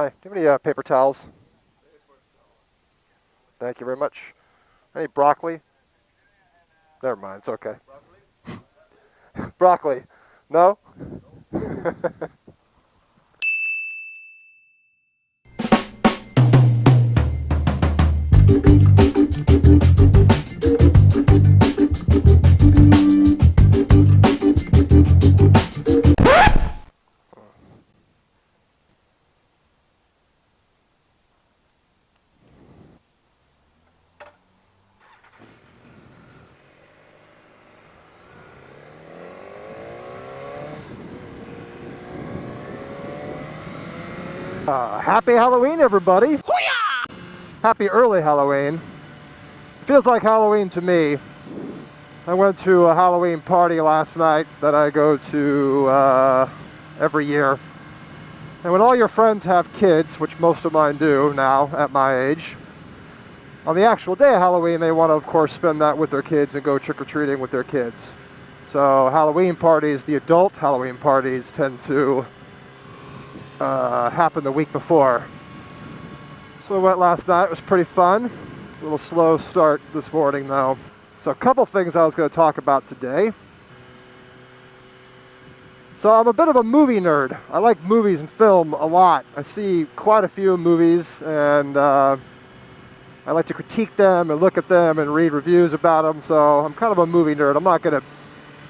Hi, do you have any paper towels? Thank you very much. Any broccoli? Never mind, it's okay. Broccoli? No? Happy Halloween, everybody! Hoo-yah! Happy early Halloween. Feels like Halloween to me. I went to a Halloween party last night that I go to every year. And when all your friends have kids, which most of mine do now at my age, on the actual day of Halloween, they want to, of course, spend that with their kids and go trick-or-treating with their kids. So Halloween parties, the adult Halloween parties, tend to happen the week before. So we went last night. It was pretty fun. A little slow start this morning, though. So a couple things I was going to talk about today. So I'm a bit of a movie nerd. I like movies and film a lot. I see quite a few movies, and I like to critique them and look at them and read reviews about them. So I'm kind of a movie nerd. I'm not going to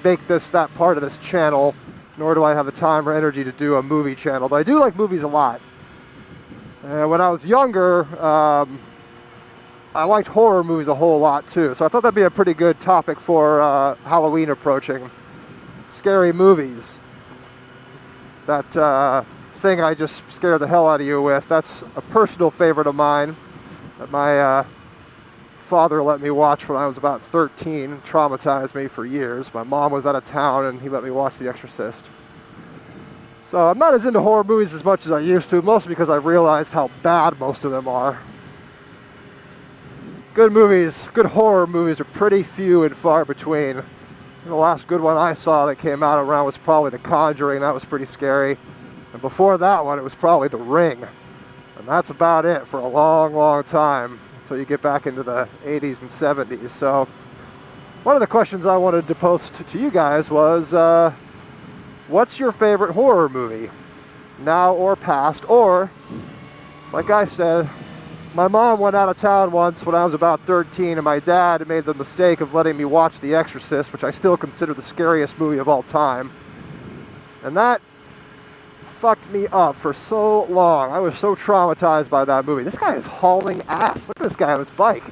make this that part of this channel, nor do I have the time or energy to do a movie channel. But I do like movies a lot. And when I was younger, I liked horror movies a whole lot too. So I thought that'd be a pretty good topic for Halloween approaching. Scary movies. That thing I just scared the hell out of you with, that's a personal favorite of mine that my father let me watch when I was about 13. Traumatized me for years. My mom was out of town and he let me watch The Exorcist. So I'm not as into horror movies as much as I used to, mostly because I realized how bad most of them are. Good movies, good horror movies are pretty few and far between. The last good one I saw that came out around was probably The Conjuring. That was pretty scary. And before that one, it was probably The Ring. And that's about it for a long, long time until you get back into the 80s and 70s. So one of the questions I wanted to post to you guys was, what's your favorite horror movie? Now or past? Or, like I said, my mom went out of town once when I was about 13, and my dad made the mistake of letting me watch The Exorcist, which I still consider the scariest movie of all time. And that fucked me up for so long. I was so traumatized by that movie. This guy is hauling ass. Look at this guy on his bike.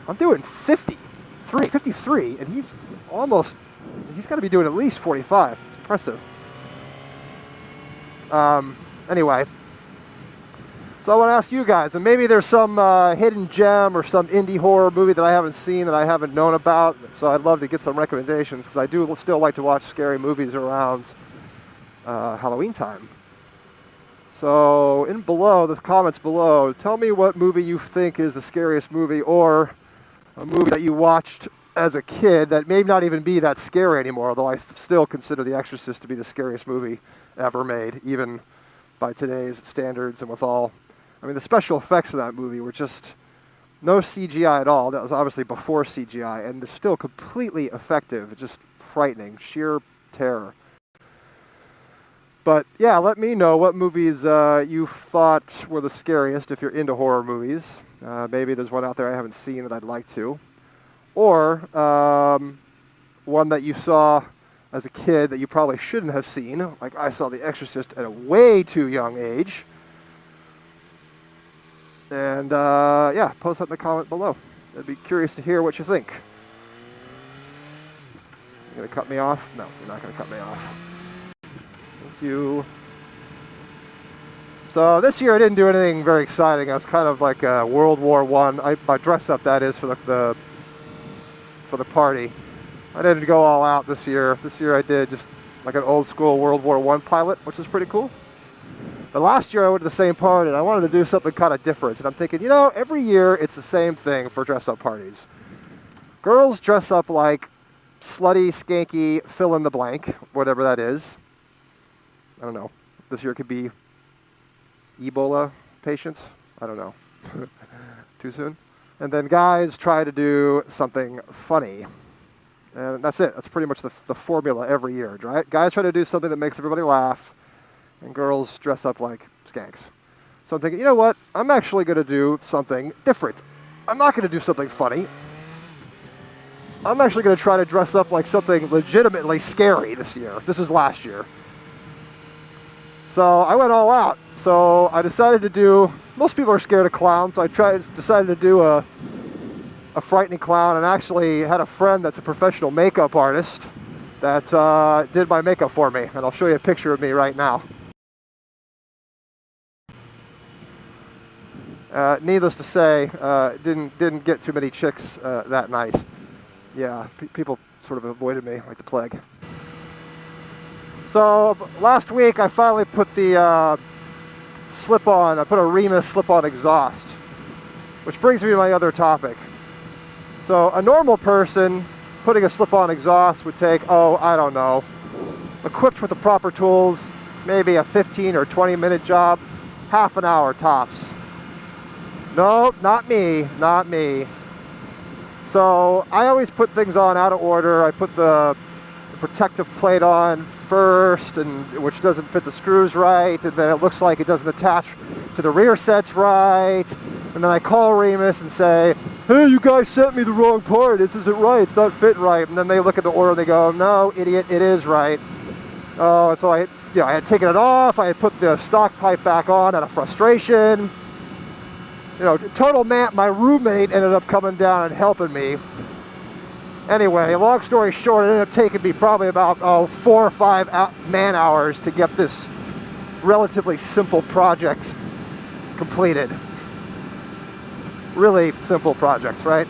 I'm doing 53, and he's got to be doing at least 45. It's impressive. Anyway. So I want to ask you guys, and maybe there's some hidden gem or some indie horror movie that I haven't seen, that I haven't known about, so I'd love to get some recommendations, because I do still like to watch scary movies around Halloween time. So in the comments below, tell me what movie you think is the scariest movie, or a movie that you watched as a kid that may not even be that scary anymore, although I still consider The Exorcist to be the scariest movie ever made, even by today's standards and with all. I mean, the special effects of that movie were just no CGI at all. That was obviously before CGI, and they're still completely effective. Just frightening, sheer terror. But yeah, let me know what movies you thought were the scariest if you're into horror movies. Maybe there's one out there I haven't seen that I'd like to. Or one that you saw as a kid that you probably shouldn't have seen. Like I saw The Exorcist at a way too young age. And yeah, post that in the comment below. I'd be curious to hear what you think. You gonna cut me off? No, you're not gonna cut me off. Thank you. So this year I didn't do anything very exciting. I was kind of like World War I. My dress up, that is, for the party. I didn't go all out this year. This year I did just like an old school World War I pilot, which is pretty cool. But last year I went to the same party and I wanted to do something kind of different. And I'm thinking, you know, every year it's the same thing for dress-up parties. Girls dress up like slutty, skanky, fill in the blank, whatever that is. I don't know. This year it could be Ebola patients. I don't know. Too soon? And then guys try to do something funny. And that's it. That's pretty much the formula every year, right? Guys try to do something that makes everybody laugh, and girls dress up like skanks. So I'm thinking, you know what? I'm actually going to do something different. I'm not going to do something funny. I'm actually going to try to dress up like something legitimately scary this year. This is last year. So I went all out. So I decided to do, most people are scared of clowns, so I decided to do a frightening clown, and actually had a friend that's a professional makeup artist that did my makeup for me. And I'll show you a picture of me right now. Needless to say, didn't get too many chicks that night. Yeah, people sort of avoided me like the plague. So last week I finally put the slip-on, I put a Remus slip-on exhaust, which brings me to my other topic. So a normal person putting a slip-on exhaust would take, oh, I don't know, equipped with the proper tools, maybe a 15 or 20 minute job, half an hour tops. No, not me, not me. So I always put things on out of order. I put the protective plate on first, which doesn't fit the screws right, and then it looks like it doesn't attach to the rear sets right. And then I call Remus and say, hey, you guys sent me the wrong part. This isn't right. It's not fitting right. And then they look at the order and they go, no, idiot, it is right. Oh, so I had taken it off. I had put the stock pipe back on out of frustration. My roommate ended up coming down and helping me. Anyway, long story short, it ended up taking me probably about 4 or 5 man hours to get this relatively simple project completed. Really simple projects, right?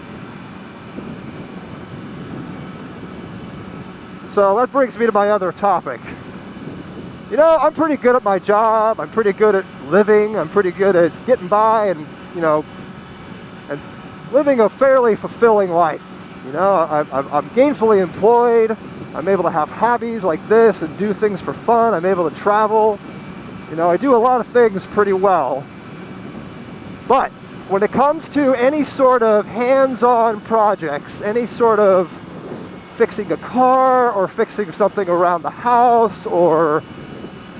So that brings me to my other topic. I'm pretty good at my job. I'm pretty good at living. I'm pretty good at getting by and living a fairly fulfilling life. I'm gainfully employed. I'm able to have hobbies like this and do things for fun. I'm able to travel. I do a lot of things pretty well. But when it comes to any sort of hands-on projects, any sort of fixing a car or fixing something around the house or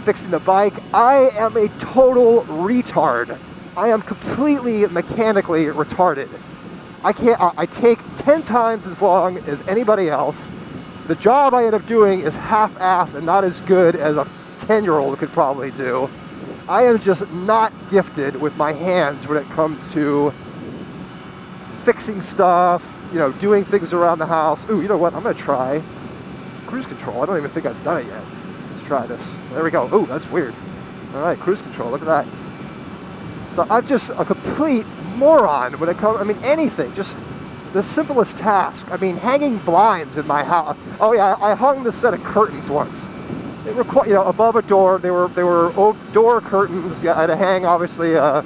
fixing the bike, I am a total retard. I am completely mechanically retarded. I take 10 times as long as anybody else. The job I end up doing is half-assed and not as good as a 10-year-old could probably do. I am just not gifted with my hands when it comes to fixing stuff, doing things around the house. Ooh, you know what? I'm going to try cruise control. I don't even think I've done it yet. Let's try this. There we go. Ooh, that's weird. All right, cruise control. Look at that. So I'm just a complete moron when it comes, anything, just the simplest task. Hanging blinds in my house. Oh yeah, I hung this set of curtains once. They were quite, above a door. They were door curtains. Yeah, I had to hang obviously a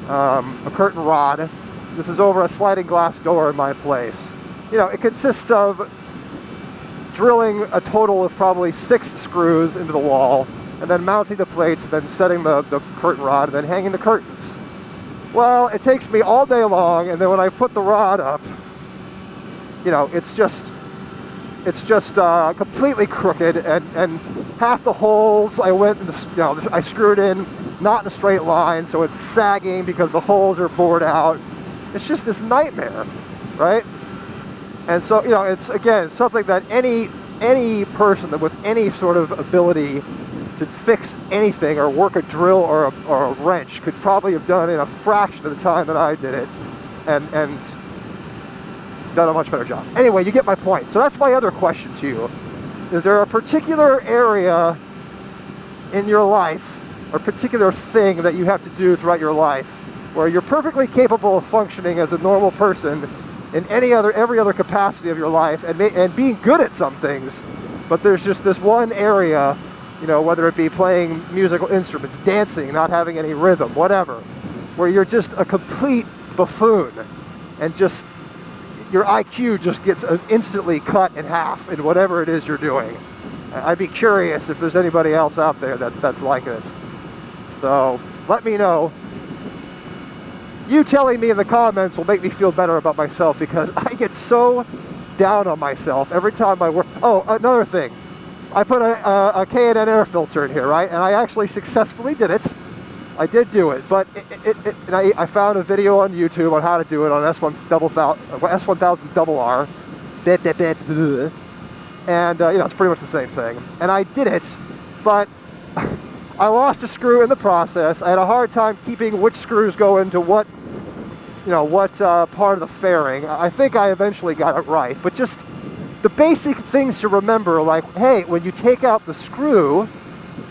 curtain rod. This is over a sliding glass door in my place. It consists of drilling a total of probably 6 screws into the wall, and then mounting the plates, and then setting the curtain rod, and then hanging the curtains. Well, it takes me all day long, and then when I put the rod up, it's just completely crooked, and half the holes I screwed in not in a straight line, so it's sagging because the holes are bored out. It's just this nightmare, right? And so, it's again something that any person that with any sort of ability to fix anything or work a drill or a wrench could probably have done in a fraction of the time that I did it, and done a much better job. Anyway, you get my point. So that's my other question to you. Is there a particular area in your life, or particular thing that you have to do throughout your life, where you're perfectly capable of functioning as a normal person in every other capacity of your life, and being good at some things, but there's just this one area, whether it be playing musical instruments, dancing, not having any rhythm, whatever, where you're just a complete buffoon, and just your IQ just gets instantly cut in half in whatever it is you're doing. I'd be curious if there's anybody else out there that's like this. So let me know. You telling me in the comments will make me feel better about myself, because I get so down on myself every time I work. Oh, another thing. I put a K&N air filter in here, right? And I actually successfully did it. I did do it, but I found a video on YouTube on how to do it on S1000RR. And, you know, it's pretty much the same thing. And I did it, but I lost a screw in the process. I had a hard time keeping which screws go into what, you know, what part of the fairing. I think I eventually got it right, but just the basic things to remember, like, hey, when you take out the screw,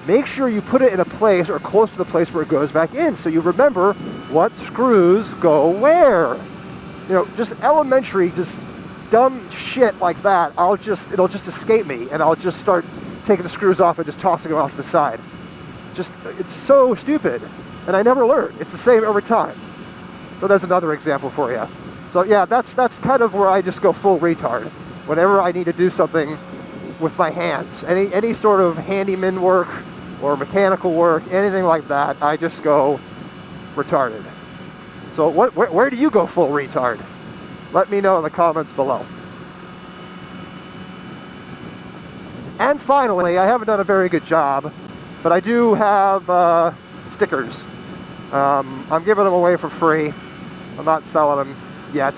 make sure you put it in a place or close to the place where it goes back in, so you remember what screws go where. You know, just elementary, just dumb shit like that. It'll just escape me, and I'll just start taking the screws off and just tossing them off to the side. It's so stupid, and I never learn. It's the same every time. So there's another example for you. So yeah, that's kind of where I just go full retard. Whenever I need to do something with my hands, any sort of handyman work or mechanical work, anything like that, I just go retarded. So where do you go full retard? Let me know in the comments below. And finally, I haven't done a very good job, but I do have stickers. I'm giving them away for free. I'm not selling them yet.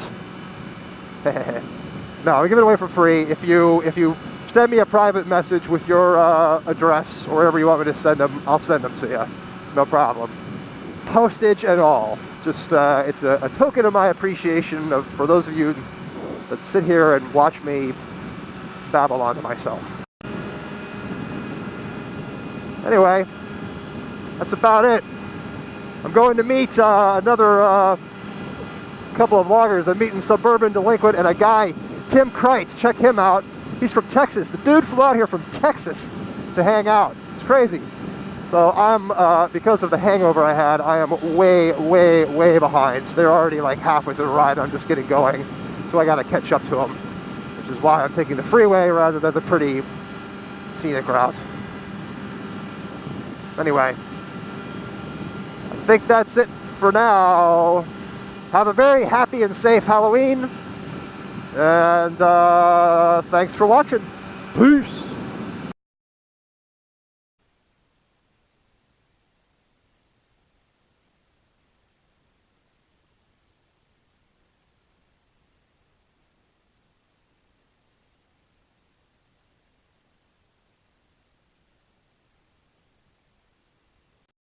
No, I'm giving it away for free. If you send me a private message with your address or wherever you want me to send them, I'll send them to you. No problem. Postage and all. Just it's a token of my appreciation for those of you that sit here and watch me babble on to myself. Anyway, that's about it. I'm going to meet another couple of vloggers. I'm meeting Suburban Delinquent and a guy, Tim Kreitz. Check him out. He's from Texas. The dude flew out here from Texas to hang out. It's crazy. So I'm, because of the hangover I had, I am way, way, way behind. So they're already like halfway through the ride. I'm just getting going. So I got to catch up to them, which is why I'm taking the freeway rather than the pretty scenic route. Anyway, I think that's it for now. Have a very happy and safe Halloween. And thanks for watching. Peace.